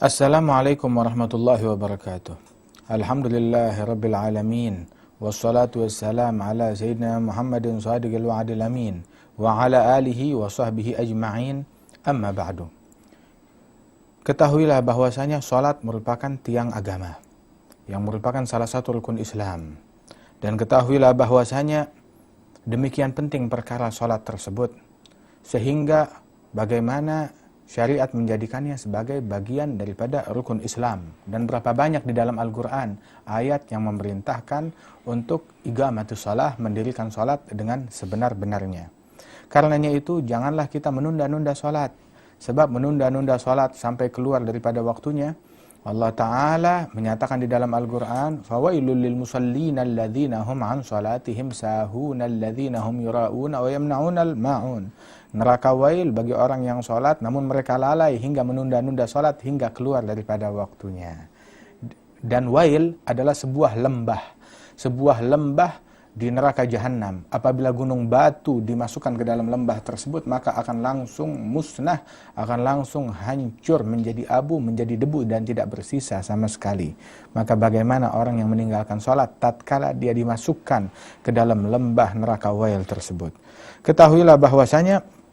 Assalamualaikum warahmatullahi wabarakatuh. Alhamdulillahi rabbil alamin. Wassalatu wassalam ala sayyidina Muhammadin sadiqil wa'adil amin. Wa ala alihi wa sahbihi ajma'in. Amma ba'du. Ketahuilah bahwasanya salat merupakan tiang agama, yang merupakan salah satu rukun Islam. Dan ketahuilah bahwasanya demikian penting perkara salat tersebut, sehingga bagaimana syariat menjadikannya sebagai bagian daripada rukun Islam. Dan berapa banyak di dalam Al-Quran ayat yang memerintahkan untuk iqamatus shalah, mendirikan salat dengan sebenar-benarnya. Karenanya itu janganlah kita menunda-nunda salat. Sebab menunda-nunda salat sampai keluar daripada waktunya, Allah Ta'ala menyatakan di dalam Al-Quran, فَوَيْلُ لِلْمُصَلِّينَ الَّذِينَ هُمْ عَنْ صَلَاتِهِمْ سَاهُونَ الَّذِينَ هُمْ يُرَاءُونَ وَيَمْنَعُونَ الْمَاعُونَ. Neraka wail bagi orang yang salat namun mereka lalai hingga menunda-nunda salat hingga keluar daripada waktunya. Dan wail adalah sebuah lembah di neraka jahanam. Apabila gunung batu dimasukkan ke dalam lembah tersebut, maka akan langsung musnah, akan langsung hancur menjadi abu, menjadi debu dan tidak bersisa sama sekali. Maka bagaimana orang yang meninggalkan salat tatkala dia dimasukkan ke dalam lembah neraka wail tersebut? Ketahuilah bahwasanya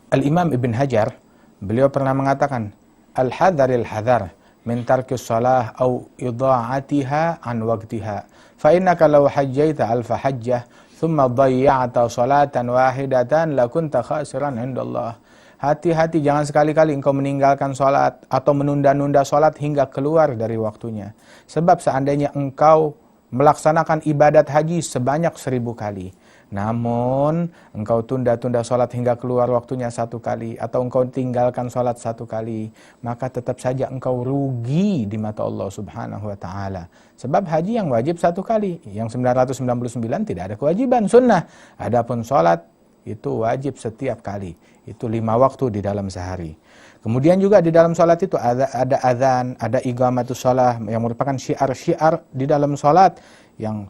Al-Imam Ibn Hajar, beliau pernah mengatakan, Al-hadharil hadhar min tarkis salah au idha'atiha an waqtiha. Fa innaka law hajjaita alfa hajjah thumma dhayya'ta salatan wahidatan lakunta khasiran indallah. Hati-hati, jangan sekali-kali engkau meninggalkan salat atau menunda-nunda salat hingga keluar dari waktunya. Sebab seandainya engkau melaksanakan ibadat haji sebanyak 1000 kali, namun engkau tunda-tunda salat hingga keluar waktunya 1 kali, atau engkau tinggalkan salat 1 kali, maka tetap saja engkau rugi di mata Allah Subhanahu wa Ta'ala. Sebab haji yang wajib 1 kali, yang 999 tidak ada kewajiban sunnah. Adapun salat itu wajib setiap kali, itu 5 waktu di dalam sehari. Kemudian juga di dalam salat itu ada azan, ada iqamatus shalah yang merupakan syiar-syiar di dalam salat yang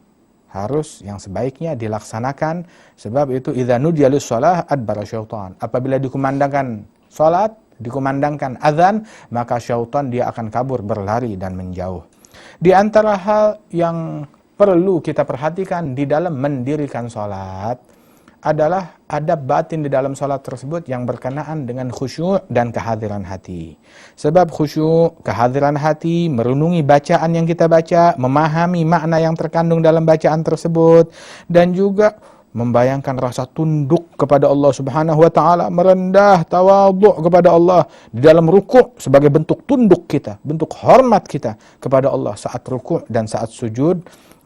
sebaiknya dilaksanakan. Sebab itu idza nudiya lis-shalah adbara syaitan. Apabila dikumandangkan salat, dikumandangkan azan, maka syaitan dia akan kabur, berlari dan menjauh. Di antara hal yang perlu kita perhatikan di dalam mendirikan salat adalah adab batin di dalam salat tersebut yang berkenaan dengan khusyuk dan kehadiran hati. Sebab khusyuk, kehadiran hati, merenungi bacaan yang kita baca, memahami makna yang terkandung dalam bacaan tersebut, dan juga membayangkan rasa tunduk kepada Allah Subhanahu wa Ta'ala, merendah, tawadhu' kepada Allah di dalam rukuk sebagai bentuk tunduk kita, bentuk hormat kita kepada Allah saat rukuk dan saat sujud.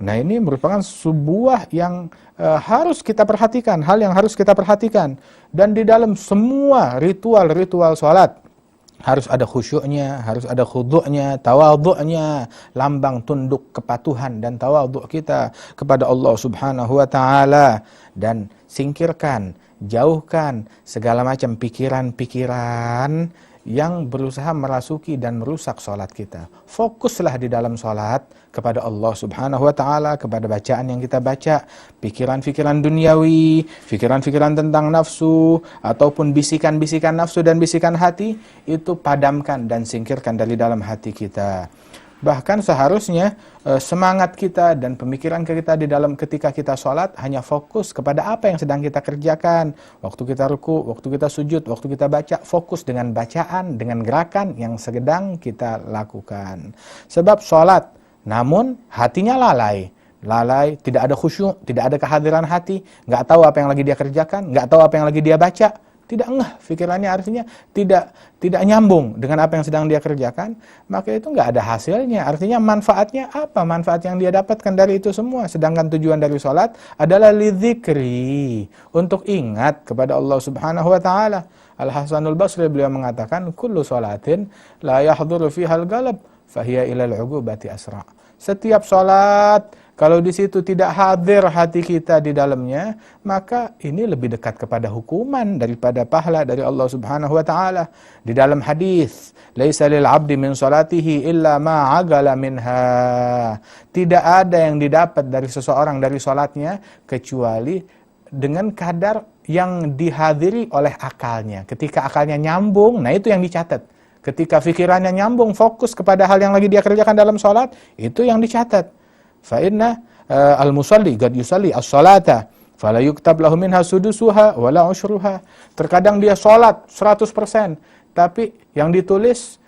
Nah, ini merupakan sebuah yang harus kita perhatikan, hal yang harus kita perhatikan. Dan di dalam semua ritual-ritual salat harus ada khusyuknya, harus ada khudu'nya, tawadhu'nya, lambang tunduk kepatuhan dan tawadhu' kita kepada Allah Subhanahu wa Ta'ala. Dan singkirkan, jauhkan segala macam pikiran-pikiran yang berusaha merasuki dan merusak salat kita. Fokuslah di dalam salat kepada Allah Subhanahu wa Ta'ala, kepada bacaan yang kita baca. Pikiran-pikiran duniawi, pikiran-pikiran tentang nafsu, ataupun bisikan-bisikan nafsu dan bisikan hati, itu padamkan dan singkirkan dari dalam hati kita. Bahkan seharusnya semangat kita dan pemikiran kita di dalam ketika kita sholat hanya fokus kepada apa yang sedang kita kerjakan. Waktu kita ruku, waktu kita sujud, waktu kita baca, fokus dengan bacaan, dengan gerakan yang sedang kita lakukan. Sebab sholat, namun hatinya lalai, tidak ada khusyuk, tidak ada kehadiran hati, nggak tahu apa yang lagi dia kerjakan, nggak tahu apa yang lagi dia baca, tidak ngeh pikirannya, artinya tidak nyambung dengan apa yang sedang dia kerjakan, maka itu nggak ada hasilnya. Artinya manfaatnya apa? Manfaat yang dia dapatkan dari itu semua. Sedangkan tujuan dari sholat adalah lidzikri, untuk ingat kepada Allah Subhanahu wa Ta'ala. Al-Hasanul Basri beliau mengatakan, kullu sholatin la yahduru fihal galab fahiya ilal ugubati asra. Setiap sholat, kalau di situ tidak hadir hati kita di dalamnya, maka ini lebih dekat kepada hukuman daripada pahala dari Allah Subhanahu wa Ta'ala. Di dalam hadis, laisa lil 'abdi min salatihi illa ma 'agala minha. Tidak ada yang didapat dari seseorang dari salatnya kecuali dengan kadar yang dihadiri oleh akalnya. Ketika akalnya nyambung, nah itu yang dicatat. Ketika pikirannya nyambung, fokus kepada hal yang lagi dia kerjakan dalam sholat, itu yang dicatat. Fa inna al-musalli qad yusalli as-salata fala yuktab lahu minha sudusuha wala ushruha. Terkadang dia sholat 100%, tapi yang ditulis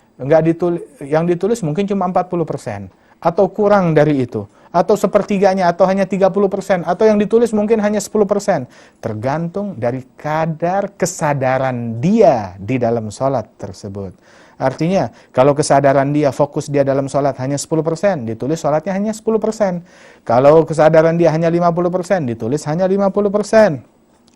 yang ditulis mungkin cuma 40% atau kurang dari itu, atau sepertiganya, atau hanya 30%, atau yang ditulis mungkin hanya 10%, tergantung dari kadar kesadaran dia di dalam sholat tersebut. Artinya, kalau kesadaran dia, fokus dia dalam sholat hanya 10%, ditulis sholatnya hanya 10%. Kalau kesadaran dia hanya 50%, ditulis hanya 50%.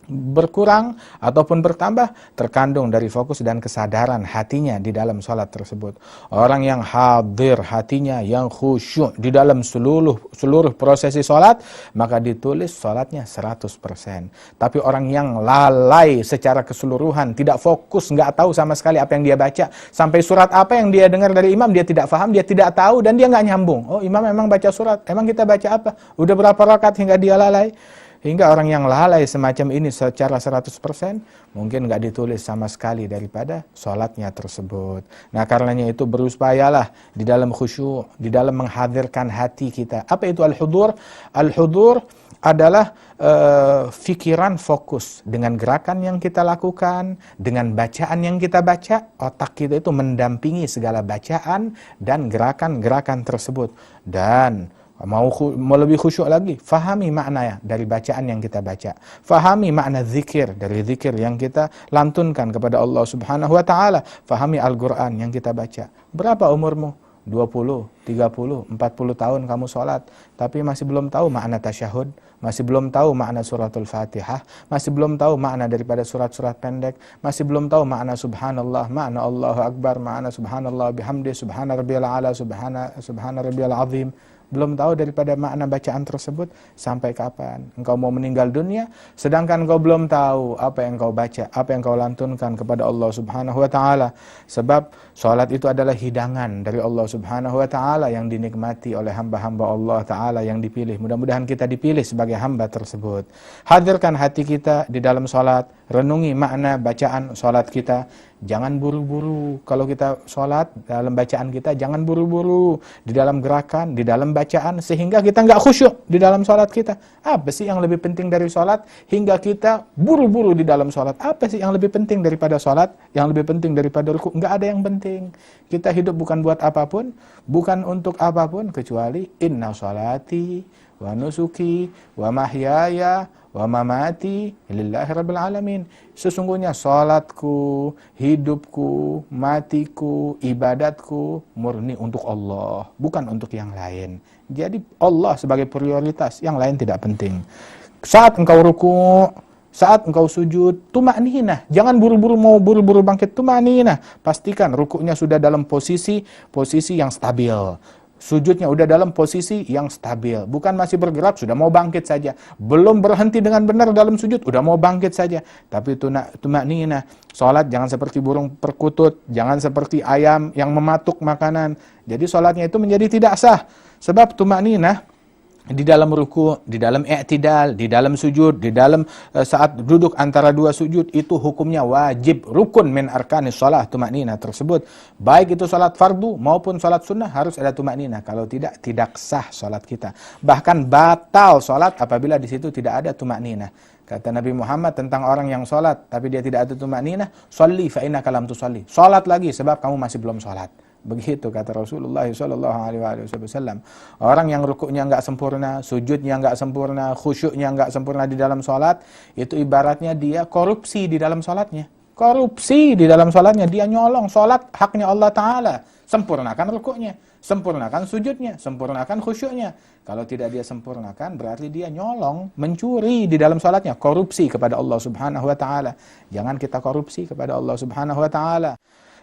Berkurang ataupun bertambah terkandung dari fokus dan kesadaran hatinya di dalam sholat tersebut. Orang yang hadir hatinya, yang khusyuk di dalam seluruh prosesi sholat, maka ditulis sholatnya 100%. Tapi orang yang lalai secara keseluruhan, tidak fokus, nggak tahu sama sekali apa yang dia baca, sampai surat apa yang dia dengar dari imam dia tidak paham, dia tidak tahu, dan dia nggak nyambung. Oh, imam memang baca surat, emang kita baca apa? Udah berapa rakaat hingga dia lalai? Hingga orang yang lalai semacam ini secara 100% mungkin nggak ditulis sama sekali daripada sholatnya tersebut. Nah, karenanya itu berusahalah di dalam khusyuk, di dalam menghadirkan hati kita. Apa itu al-hudur? Al-hudur adalah fikiran fokus dengan gerakan yang kita lakukan, dengan bacaan yang kita baca. Otak kita itu mendampingi segala bacaan dan gerakan-gerakan tersebut. Dan mau lebih khusyuk lagi, fahami makna dari bacaan yang kita baca. Fahami makna zikir dari zikir yang kita lantunkan kepada Allah Subhanahu wa taala. Fahami Al-Qur'an yang kita baca. Berapa umurmu? 20, 30, 40 tahun kamu sholat, tapi masih belum tahu makna tasyahud, masih belum tahu makna suratul Fatihah, masih belum tahu makna daripada surat-surat pendek, masih belum tahu makna subhanallah, makna Allahu Akbar, makna subhanallah bihamdi, subhana rabbiyal ala, subhana rabbiyal azim. Belum tahu daripada makna bacaan tersebut, sampai kapan engkau mau meninggal dunia sedangkan engkau belum tahu apa yang engkau baca, apa yang engkau lantunkan kepada Allah Subhanahu wa taala. Sebab salat itu adalah hidangan dari Allah Subhanahu wa taala yang dinikmati oleh hamba-hamba Allah taala yang dipilih. Mudah-mudahan kita dipilih sebagai hamba tersebut. Hadirkan hati kita di dalam salat, renungi makna bacaan salat kita. Jangan buru-buru kalau kita sholat, dalam bacaan kita jangan buru-buru di dalam gerakan, di dalam bacaan, sehingga kita nggak khusyuk di dalam sholat kita. Apa sih yang lebih penting dari sholat hingga kita buru-buru di dalam sholat? Apa sih yang lebih penting daripada sholat, yang lebih penting daripada ruku? Nggak ada yang penting. Kita hidup bukan buat apapun, bukan untuk apapun, kecuali inna sholati wa nusuki wa mahyaya wa mamati lillahi rabbil alamin. Sesungguhnya salatku, hidupku, matiku, ibadatku murni untuk Allah, bukan untuk yang lain. Jadi Allah sebagai prioritas, yang lain tidak penting. Saat engkau ruku', saat engkau sujud, tumakninah. Jangan buru-buru mau buru-buru bangkit, tumakninah. Pastikan rukuknya sudah dalam posisi yang stabil. Sujudnya udah dalam posisi yang stabil. Bukan masih bergerak, sudah mau bangkit saja. Belum berhenti dengan benar dalam sujud, udah mau bangkit saja. Tapi tumakninah. Salat jangan seperti burung perkutut, jangan seperti ayam yang mematuk makanan. Jadi salatnya itu menjadi tidak sah. Sebab tumakninah di dalam ruku', di dalam i'tidal, di dalam sujud, di dalam saat duduk antara dua sujud, itu hukumnya wajib, rukun min arkanis shalah, tumakninah tersebut. Baik itu salat fardu maupun salat sunnah harus ada tumakninah. Kalau tidak, tidak sah salat kita. Bahkan batal salat apabila di situ tidak ada tumakninah. Kata Nabi Muhammad tentang orang yang salat tapi dia tidak ada tumakninah, "Shalli fa innaka lam tusalli." Salat lagi sebab kamu masih belum salat. Begitu kata Rasulullah SAW. Orang yang rukuknya nggak sempurna, sujudnya nggak sempurna, khusyuknya nggak sempurna di dalam sholat, itu ibaratnya dia korupsi di dalam sholatnya. Korupsi di dalam sholatnya, dia nyolong sholat haknya Allah Ta'ala. Sempurnakan rukuknya, sempurnakan sujudnya, sempurnakan khusyuknya. Kalau tidak dia sempurnakan, berarti dia nyolong, mencuri di dalam sholatnya, korupsi kepada Allah Subhanahu Wa Ta'ala. Jangan kita korupsi kepada Allah Subhanahu Wa Ta'ala.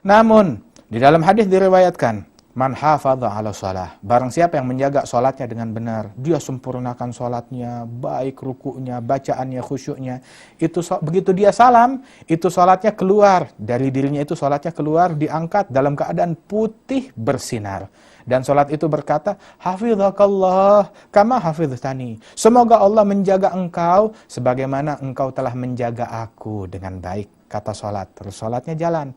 Namun di dalam hadis diriwayatkan, man hafadha ala shalah, barang siapa yang menjaga salatnya dengan benar, dia sempurnakan salatnya, baik rukuknya, bacaannya, khusyuknya, itu begitu dia salam, itu salatnya keluar dari dirinya, itu salatnya keluar, diangkat dalam keadaan putih bersinar. Dan salat itu berkata, hafizakallah kama hafiztani. Semoga Allah menjaga engkau sebagaimana engkau telah menjaga aku dengan baik, kata salat. Terus salatnya jalan.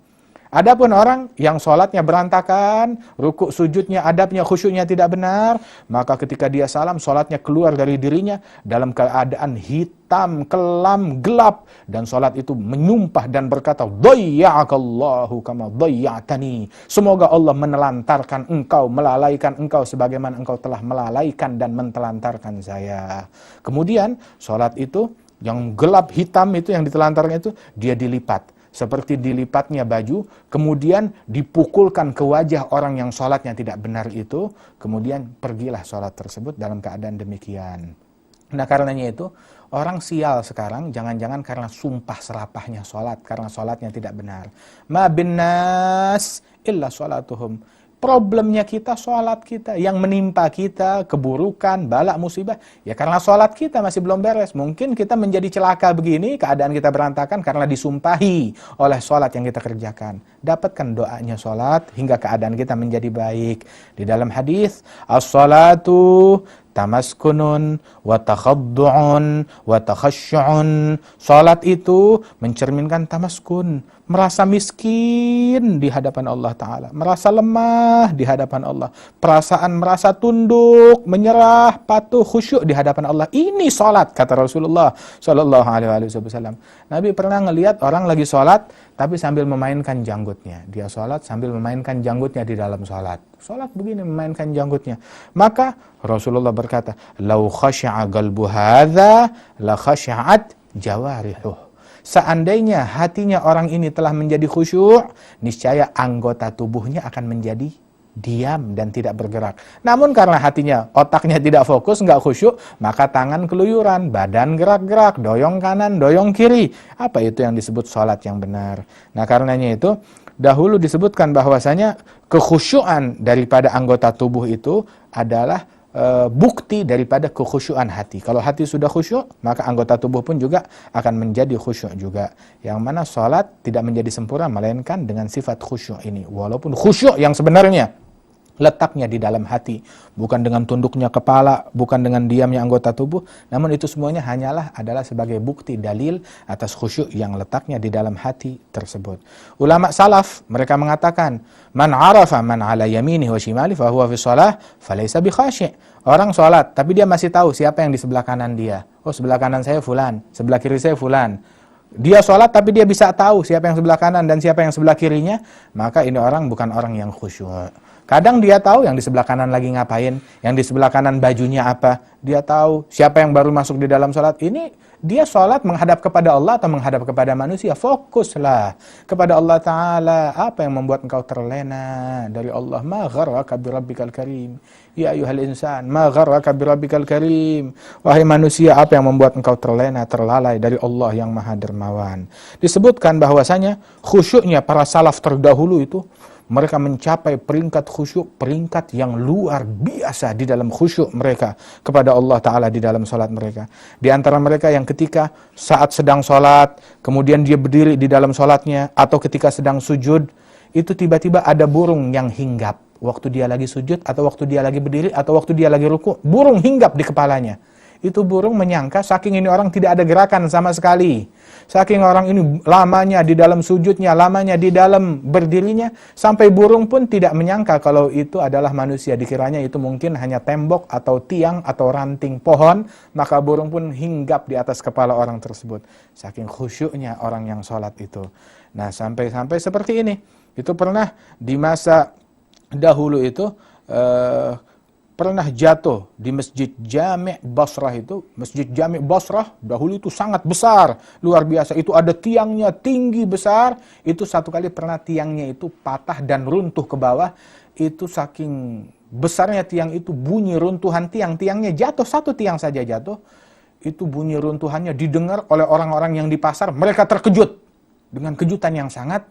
Adapun orang yang sholatnya berantakan, rukuk sujudnya, adabnya, khusyuknya tidak benar, maka ketika dia salam, sholatnya keluar dari dirinya dalam keadaan hitam, kelam, gelap, dan sholat itu menyumpah dan berkata, "Dhayya'akallahu kama dhayya'tani." Semoga Allah menelantarkan engkau, melalaikan engkau sebagaimana engkau telah melalaikan dan mentelantarkan saya. Kemudian sholat itu yang gelap hitam itu, yang ditelantarkan itu, dia dilipat seperti dilipatnya baju, kemudian dipukulkan ke wajah orang yang sholatnya tidak benar itu, kemudian pergilah sholat tersebut dalam keadaan demikian. Nah, karenanya itu, orang sial sekarang jangan-jangan karena sumpah serapahnya sholat, karena sholatnya tidak benar. Ma bin nas illa sholatuhum. Problemnya kita, sholat kita. Yang menimpa kita, keburukan, bala, musibah, ya karena sholat kita masih belum beres. Mungkin kita menjadi celaka begini, keadaan kita berantakan karena disumpahi oleh sholat yang kita kerjakan. Dapatkan doanya sholat hingga keadaan kita menjadi baik. Di dalam hadis, as-sholatu tamaskunun wa takhaddu'un wa takhasyu'un. Salat itu mencerminkan tamaskun, merasa miskin di hadapan Allah Ta'ala, merasa lemah di hadapan Allah, perasaan merasa tunduk, menyerah, patuh, khusyuk di hadapan Allah. Ini salat, kata Rasulullah Shallallahu Alaihi Wasallam. Nabi pernah ngelihat orang lagi salat tapi sambil memainkan janggutnya. Dia salat sambil memainkan janggutnya di dalam salat. Salat begini, memainkan janggutnya. Maka Rasulullah berkata, "Lau khasya'a qalbu hadza la khasya'at jawarihuh." Seandainya hatinya orang ini telah menjadi khusyuk, niscaya anggota tubuhnya akan menjadi diam dan tidak bergerak. Namun karena hatinya, otaknya tidak fokus, nggak khusyuk, maka tangan keluyuran, badan gerak-gerak, doyong kanan, doyong kiri. Apa itu yang disebut sholat yang benar? Nah, karenanya itu, dahulu disebutkan bahwasanya kekhusyuan daripada anggota tubuh itu adalah bukti daripada kekhusyuan hati. Kalau hati sudah khusyuk, maka anggota tubuh pun juga akan menjadi khusyuk juga. Yang mana sholat tidak menjadi sempurna melainkan dengan sifat khusyuk ini. Walaupun khusyuk yang sebenarnya letaknya di dalam hati, bukan dengan tunduknya kepala, bukan dengan diamnya anggota tubuh, namun itu semuanya adalah sebagai bukti dalil atas khusyuk yang letaknya di dalam hati tersebut. Ulama salaf mereka mengatakan, "Man 'arafa man 'ala yaminihi wa shimalihi fa huwa fi shalah falaysa bi khasyi'." Orang sholat tapi dia masih tahu siapa yang di sebelah kanan dia. Oh, sebelah kanan saya fulan, sebelah kiri saya fulan. Dia sholat tapi dia bisa tahu siapa yang sebelah kanan dan siapa yang sebelah kirinya, maka ini orang bukan orang yang khusyuk. Kadang dia tahu yang di sebelah kanan lagi ngapain, yang di sebelah kanan bajunya apa, dia tahu siapa yang baru masuk di dalam sholat. Ini dia sholat menghadap kepada Allah atau menghadap kepada manusia. Fokuslah kepada Allah Ta'ala. Apa yang membuat engkau terlena dari Allah? Ma gharraka birabbikal karim. Ya ayyuhal insan, ma gharraka birabbikal karim. Wahai manusia, apa yang membuat engkau terlena, terlalai dari Allah yang maha dermawan? Disebutkan bahwasanya khusyuknya para salaf terdahulu itu, mereka mencapai peringkat khusyuk, peringkat yang luar biasa di dalam khusyuk mereka kepada Allah Ta'ala di dalam sholat mereka. Di antara mereka yang ketika saat sedang sholat, kemudian dia berdiri di dalam sholatnya, atau ketika sedang sujud, itu tiba-tiba ada burung yang hinggap. Waktu dia lagi sujud, atau waktu dia lagi berdiri, atau waktu dia lagi ruku, burung hinggap di kepalanya. Itu burung menyangka saking ini orang tidak ada gerakan sama sekali. Saking orang ini lamanya di dalam sujudnya, lamanya di dalam berdirinya, sampai burung pun tidak menyangka kalau itu adalah manusia. Dikiranya itu mungkin hanya tembok atau tiang atau ranting pohon, maka burung pun hinggap di atas kepala orang tersebut. Saking khusyuknya orang yang sholat itu. Nah, sampai seperti ini. Itu pernah di masa dahulu itu, pernah jatuh di Masjid Jami' Basrah itu. Masjid Jami' Basrah dahulu itu sangat besar, luar biasa. Itu ada tiangnya tinggi besar. Itu satu kali pernah tiangnya itu patah dan runtuh ke bawah. Itu saking besarnya tiang itu, bunyi runtuhan tiangnya jatuh, satu tiang saja jatuh. Itu bunyi runtuhannya didengar oleh orang-orang yang di pasar. Mereka terkejut dengan kejutan yang sangat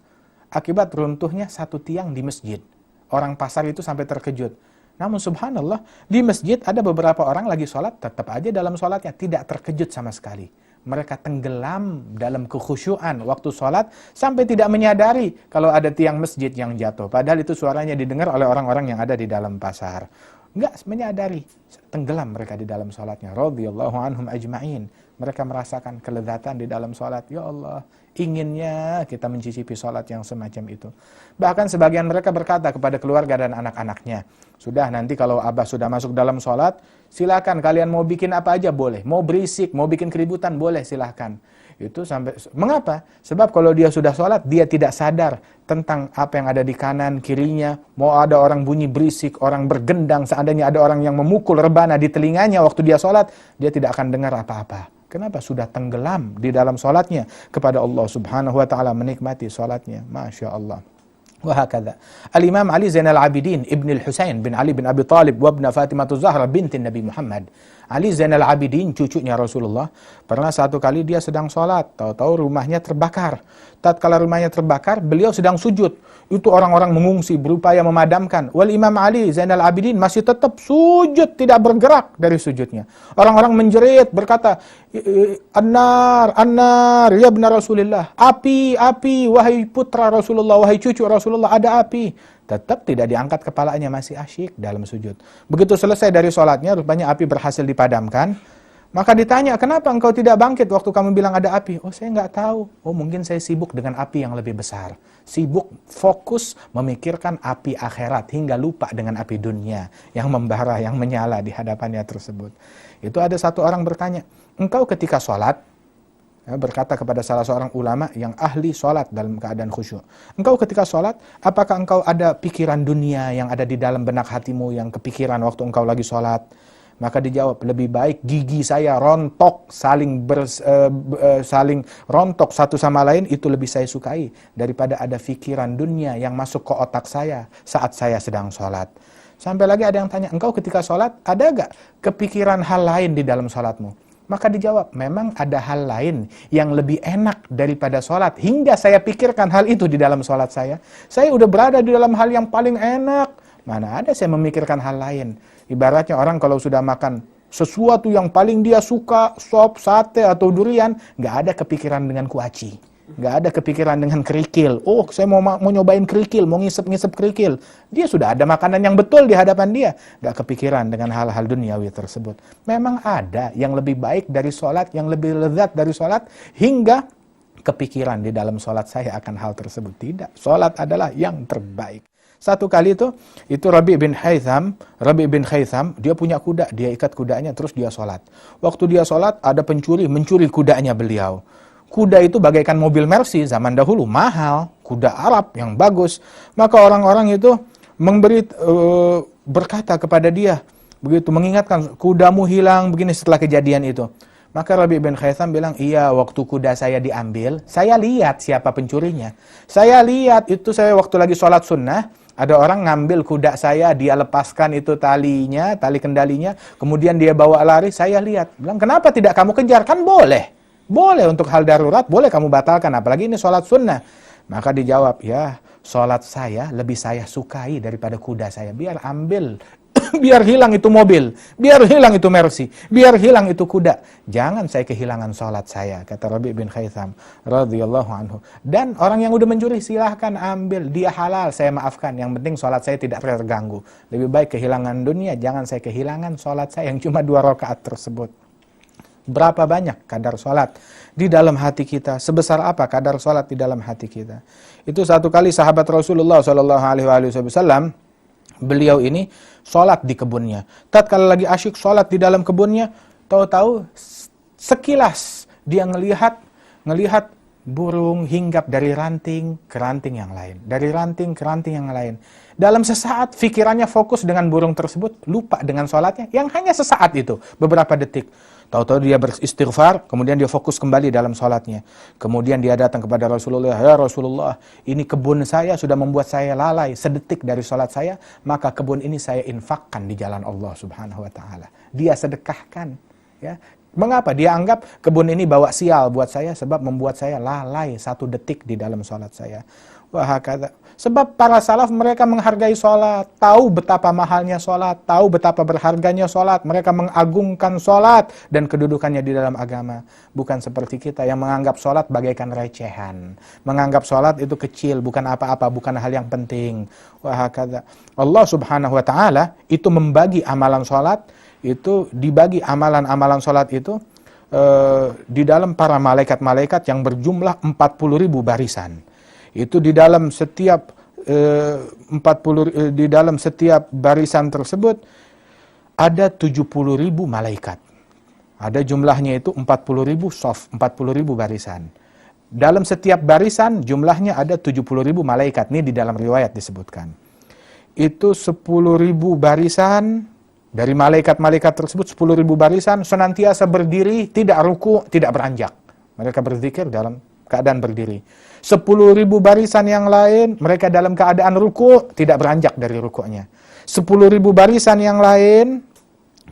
akibat runtuhnya satu tiang di masjid. Orang pasar itu sampai terkejut. Namun subhanallah, di masjid ada beberapa orang lagi sholat, tetap aja dalam sholatnya tidak terkejut sama sekali. Mereka tenggelam dalam kekhusyuan waktu sholat, sampai tidak menyadari kalau ada tiang masjid yang jatuh. Padahal itu suaranya didengar oleh orang-orang yang ada di dalam pasar. Enggak menyadari, tenggelam mereka di dalam sholatnya. Radhiyallahu anhum ajma'in. Mereka merasakan kelezatan di dalam sholat. Ya Allah, inginnya kita mencicipi sholat yang semacam itu. Bahkan sebagian mereka berkata kepada keluarga dan anak-anaknya, sudah nanti kalau Abah sudah masuk dalam sholat, silakan kalian mau bikin apa aja boleh. Mau berisik, mau bikin keributan boleh, silakan. Itu sampai, mengapa? Sebab kalau dia sudah sholat, dia tidak sadar tentang apa yang ada di kanan, kirinya. Mau ada orang bunyi berisik, orang bergendang, seandainya ada orang yang memukul rebana di telinganya waktu dia sholat, dia tidak akan dengar apa-apa. Kenapa? Sudah tenggelam di dalam sholatnya kepada Allah subhanahu wa ta'ala, menikmati sholatnya. Masya Allah. وهكذا الإمام علي زين العابدين ابن الحسين bin Ali bin Abi Talib وابن فاطمة الزهرة بنت النبي Muhammad. Ali Zainal Abidin, cucunya Rasulullah, pernah satu kali dia sedang sholat, tahu-tahu rumahnya terbakar. Tatkala rumahnya terbakar, beliau sedang sujud. Itu orang-orang mengungsi, berupaya memadamkan. Wal Imam Ali Zainal Abidin masih tetap sujud, tidak bergerak dari sujudnya. Orang-orang menjerit, berkata, An-nar, An-nar, ya benar Rasulullah. Api, api, wahai putra Rasulullah, wahai cucu Rasulullah, ada api. Tetap tidak diangkat kepalanya, masih asyik dalam sujud. Begitu selesai dari sholatnya, rupanya api berhasil dipadamkan. Maka ditanya, kenapa engkau tidak bangkit waktu kamu bilang ada api? Oh, saya nggak tahu. Oh, mungkin saya sibuk dengan api yang lebih besar. Sibuk, fokus memikirkan api akhirat, hingga lupa dengan api dunia yang membara, yang menyala di hadapannya tersebut. Itu ada satu orang bertanya, engkau ketika sholat, berkata kepada salah seorang ulama yang ahli sholat dalam keadaan khusyuk, engkau ketika sholat, apakah engkau ada pikiran dunia yang ada di dalam benak hatimu yang kepikiran waktu engkau lagi sholat? Maka dijawab, lebih baik gigi saya rontok, saling rontok satu sama lain, itu lebih saya sukai daripada ada pikiran dunia yang masuk ke otak saya saat saya sedang sholat. Sampai lagi ada yang tanya, engkau ketika sholat ada gak kepikiran hal lain di dalam sholatmu? Maka dijawab, memang ada hal lain yang lebih enak daripada sholat. Hingga saya pikirkan hal itu di dalam sholat saya. Saya udah berada di dalam hal yang paling enak. Mana ada saya memikirkan hal lain. Ibaratnya orang kalau sudah makan sesuatu yang paling dia suka, sop, sate, atau durian, nggak ada kepikiran dengan kuaci. Nggak ada kepikiran dengan kerikil. Oh, saya mau nyobain kerikil, mau ngisep kerikil. Dia sudah ada makanan yang betul di hadapan dia. Nggak kepikiran dengan hal-hal duniawi tersebut. Memang ada yang lebih baik dari sholat, yang lebih lezat dari sholat, hingga kepikiran di dalam sholat saya akan hal tersebut. Tidak. Sholat adalah yang terbaik. Satu kali itu Rabi' bin Khaytham, dia punya kuda, dia ikat kudanya, terus dia sholat. Waktu dia sholat, ada pencuri mencuri kudanya beliau. Kuda itu bagaikan mobil Mercy zaman dahulu, mahal, kuda Arab yang bagus. Maka orang-orang itu berkata kepada dia, begitu mengingatkan, kudamu hilang begini setelah kejadian itu. Maka Rabi' bin Khaytham bilang, iya, waktu kuda saya diambil, saya lihat siapa pencurinya. Saya lihat itu, saya waktu lagi sholat sunnah, ada orang ngambil kuda saya, dia lepaskan itu talinya, tali kendalinya, kemudian dia bawa lari, saya lihat. Bilang, kenapa tidak kamu kejar? Kan boleh. Boleh untuk hal darurat, boleh kamu batalkan, apalagi ini sholat sunnah. Maka dijawab, ya, sholat saya lebih saya sukai daripada kuda saya. Biar ambil, biar hilang itu mobil, biar hilang itu Mercy, biar hilang itu kuda. Jangan saya kehilangan sholat saya, kata Rabi' bin Khaytham radhiyallahu anhu. Dan orang yang udah mencuri, silahkan ambil, dia halal, saya maafkan. Yang penting sholat saya tidak terganggu. Lebih baik kehilangan dunia, jangan saya kehilangan sholat saya yang cuma 2 rakaat tersebut. Berapa banyak kadar sholat di dalam hati kita? Sebesar apa kadar sholat di dalam hati kita? Itu satu kali sahabat Rasulullah SAW, beliau ini sholat di kebunnya. Tatkala lagi asyik sholat di dalam kebunnya, tahu-tahu sekilas dia ngelihat burung hinggap dari ranting ke ranting yang lain, dari ranting ke ranting yang lain. Dalam sesaat pikirannya fokus dengan burung tersebut, lupa dengan sholatnya yang hanya sesaat itu, beberapa detik. Tahu-tahu dia beristighfar, kemudian dia fokus kembali dalam sholatnya. Kemudian dia datang kepada Rasulullah, ya Rasulullah, ini kebun saya sudah membuat saya lalai sedetik dari sholat saya, maka kebun ini saya infakkan di jalan Allah subhanahu wa ta'ala. Dia sedekahkan. Ya. Mengapa? Dia anggap kebun ini bawa sial buat saya, sebab membuat saya lalai 1 detik di dalam sholat saya. Wahakadha. Sebab para salaf mereka menghargai sholat, tahu betapa mahalnya sholat, tahu betapa berharganya sholat, mereka mengagungkan sholat dan kedudukannya di dalam agama. Bukan seperti kita yang menganggap sholat bagaikan recehan, menganggap sholat itu kecil, bukan apa-apa, bukan hal yang penting. Wahakadha. Allah subhanahu wa ta'ala itu membagi amalan sholat, itu dibagi amalan-amalan sholat itu di dalam para malaikat-malaikat yang berjumlah 40.000 barisan. Itu di dalam setiap di dalam setiap barisan tersebut ada 70.000 malaikat. Ada jumlahnya itu 40.000 shaf, 40.000 barisan. Dalam setiap barisan jumlahnya ada 70.000 malaikat. Ini di dalam riwayat disebutkan. Itu 10.000 barisan dari malaikat-malaikat tersebut, 10.000 barisan senantiasa berdiri, tidak ruku, tidak beranjak. Mereka berzikir dalam keadaan berdiri. 10.000 barisan yang lain, mereka dalam keadaan ruku, tidak beranjak dari rukuknya. 10.000 barisan yang lain,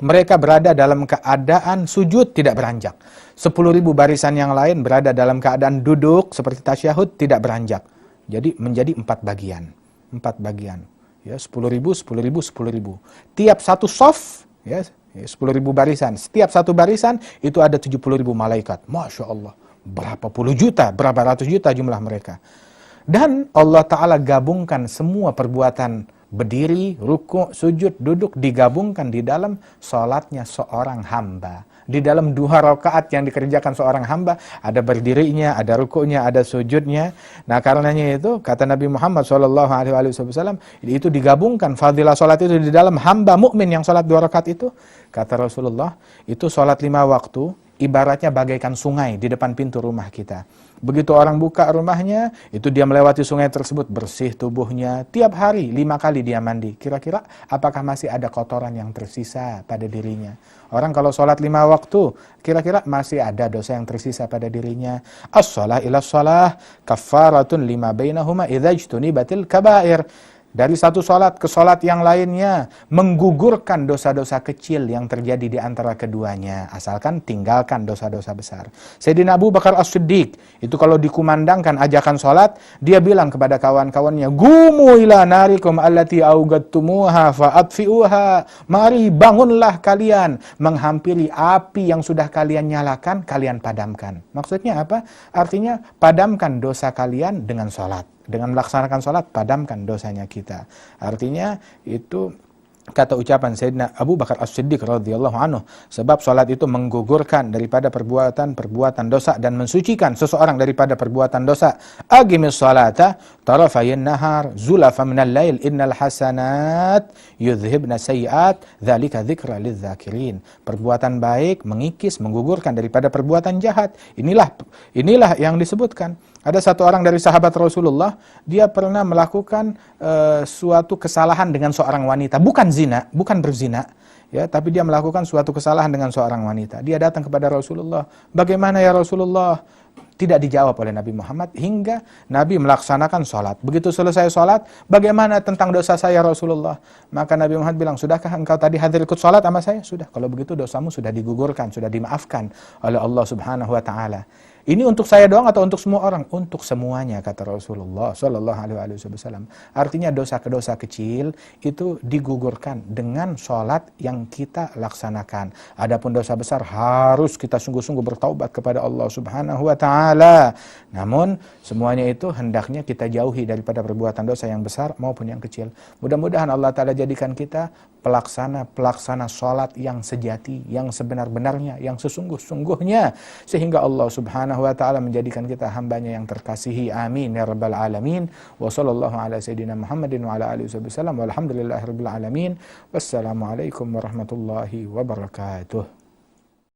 mereka berada dalam keadaan sujud, tidak beranjak. 10.000 barisan yang lain berada dalam keadaan duduk, seperti tasyahud, tidak beranjak. Jadi menjadi 4 bagian. 4 bagian. Ya, 10.000, 10.000, 10.000. Tiap satu shaf, ya, 10.000 barisan. Setiap satu barisan, itu ada 70.000 malaikat. Masya Allah. Berapa puluh juta, berapa ratus juta jumlah mereka. Dan Allah Ta'ala gabungkan semua perbuatan berdiri, ruku, sujud, duduk, digabungkan di dalam sholatnya seorang hamba. Di dalam 2 rakaat yang dikerjakan seorang hamba, ada berdirinya, ada rukunya, ada sujudnya. Nah, karenanya itu, kata Nabi Muhammad SAW, itu digabungkan fadilah sholat itu di dalam hamba mukmin yang sholat 2 rakaat itu. Kata Rasulullah, itu sholat 5 waktu, ibaratnya bagaikan sungai di depan pintu rumah kita. Begitu orang buka rumahnya, itu dia melewati sungai tersebut, bersih tubuhnya. Tiap hari 5 kali dia mandi. Kira-kira apakah masih ada kotoran yang tersisa pada dirinya? Orang kalau sholat 5 waktu, kira-kira masih ada dosa yang tersisa pada dirinya. As-shalah ila shalah kaffaratun lima bainahuma idza ijtunibatil kaba'ir. Dari satu sholat ke sholat yang lainnya, menggugurkan dosa-dosa kecil yang terjadi di antara keduanya, asalkan tinggalkan dosa-dosa besar. Sayyidina Abu Bakar As-Siddiq, itu kalau dikumandangkan ajakan sholat, dia bilang kepada kawan-kawannya, Gumu ila narikum allati augattumuha fa'atfi'uha. Mari bangunlah kalian, menghampiri api yang sudah kalian nyalakan, kalian padamkan. Maksudnya apa? Artinya, padamkan dosa kalian dengan sholat. Dengan melaksanakan sholat, padamkan dosanya kita. Artinya itu kata ucapan Sayyidina Abu Bakar As-Siddiq radhiyallahu anhu, sebab sholat itu menggugurkan daripada perbuatan dosa dan mensucikan seseorang daripada perbuatan dosa. Aqimis sholata tarafayin nahar zulafa minal lail innal hasanat yudhibna sayyiat dzalika dzikra lidzakirin. Perbuatan baik mengikis, menggugurkan daripada perbuatan jahat. Inilah yang disebutkan. Ada satu orang dari sahabat Rasulullah, dia pernah melakukan suatu kesalahan dengan seorang wanita, bukan zina, bukan berzina, ya, tapi dia melakukan suatu kesalahan dengan seorang wanita. Dia datang kepada Rasulullah, bagaimana ya Rasulullah? Tidak dijawab oleh Nabi Muhammad hingga Nabi melaksanakan sholat. Begitu selesai sholat, bagaimana tentang dosa saya Rasulullah? Maka Nabi Muhammad bilang, sudahkah engkau tadi hadir ikut sholat sama saya? Sudah. Kalau begitu dosamu sudah digugurkan, sudah dimaafkan oleh Allah Subhanahu wa Ta'ala. Ini untuk saya doang atau untuk semua orang? Untuk semuanya, kata Rasulullah Sallallahu Alaihi Wasallam. Artinya dosa-dosa kecil itu digugurkan dengan sholat yang kita laksanakan. Adapun dosa besar harus kita sungguh-sungguh bertaubat kepada Allah Subhanahu Wa Taala. Namun semuanya itu hendaknya kita jauhi daripada perbuatan dosa yang besar maupun yang kecil. Mudah-mudahan Allah Taala jadikan kita pelaksana sholat yang sejati, yang sebenar-benarnya, yang sesungguh-sungguhnya, sehingga Allah Subhanahu wa Ta'ala menjadikan kita hambanya yang terkasihi. Amin ya rabbal alamin. Wa sallallahu ala sayyidina Muhammadin wa ala alihi wasallam. Walhamdulillahi rabbil alamin. Wassalamualaikum warahmatullahi wabarakatuh.